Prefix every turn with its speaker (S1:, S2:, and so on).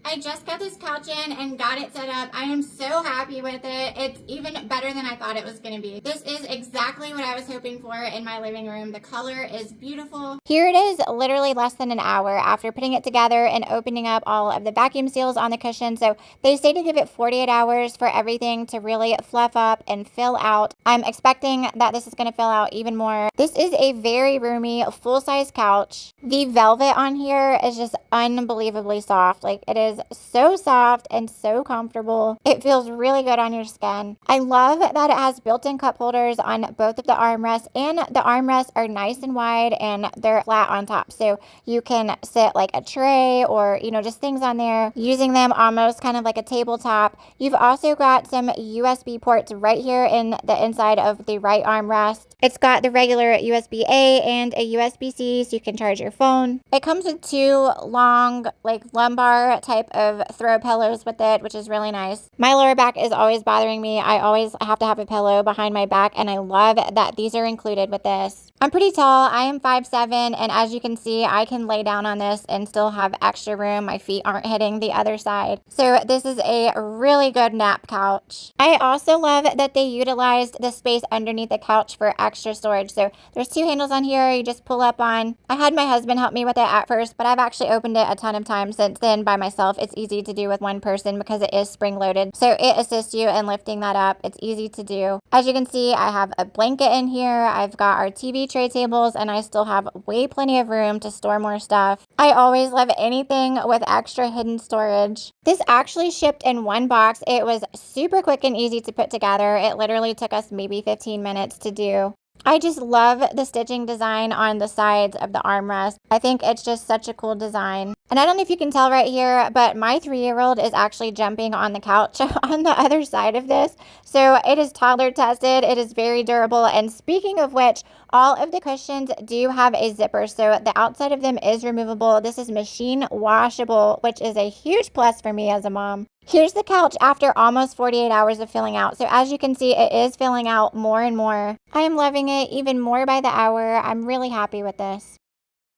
S1: I just got this couch in and got it set up. I am so happy with it. It's even better than I thought it was going to be. This is exactly what I was hoping for in my living room. The color is beautiful. Here it is, literally less than an hour after putting it together and opening up all of the vacuum seals on the cushion. So they say to give it 48 hours for everything to really fluff up and fill out. I'm expecting that this is going to fill out even more. This is a very roomy, full-size couch. The velvet on here is just unbelievably soft. Like, it is so soft and so comfortable. It feels really good on your skin. I love that it has built-in cup holders on both of the armrests, and the armrests are nice and wide and they're flat on top. So you can sit like a tray or, just things on there, using them almost kind of like a tabletop. You've also got some USB ports right here in the inside of the right armrest. It's got the regular USB-A and a USB-C, so you can charge your phone. It comes with two long, like lumbar type of throw pillows with it, which is really nice. My lower back is always bothering me. I always have to have a pillow behind my back, and I love that these are included with this. I'm pretty tall. I am 5'7", and as you can see, I can lay down on this and still have extra room. My feet aren't hitting the other side. So this is a really good nap couch. I also love that they utilized the space underneath the couch for extra storage. So there's two handles on here you just pull up on. I had my husband help me with it at first, but I've actually opened it a ton of times since then by myself. It's easy to do with one person because it is spring loaded. So it assists you in lifting that up. It's easy to do. As you can see, I have a blanket in here. I've got our TV tray tables, and I still have way plenty of room to store more stuff. I always love anything with extra hidden storage. This actually shipped in one box. It was super quick and easy to put together. It literally took us maybe 15 minutes to do. I just love the stitching design on the sides of the armrest. I think it's just such a cool design. And I don't know if you can tell right here, but my 3-year-old is actually jumping on the couch on the other side of this. So it is toddler tested. It is very durable. And speaking of which, all of the cushions do have a zipper. So the outside of them is removable. This is machine washable, which is a huge plus for me as a mom. Here's the couch after almost 48 hours of filling out. So as you can see, it is filling out more and more. I am loving it even more by the hour. I'm really happy with this.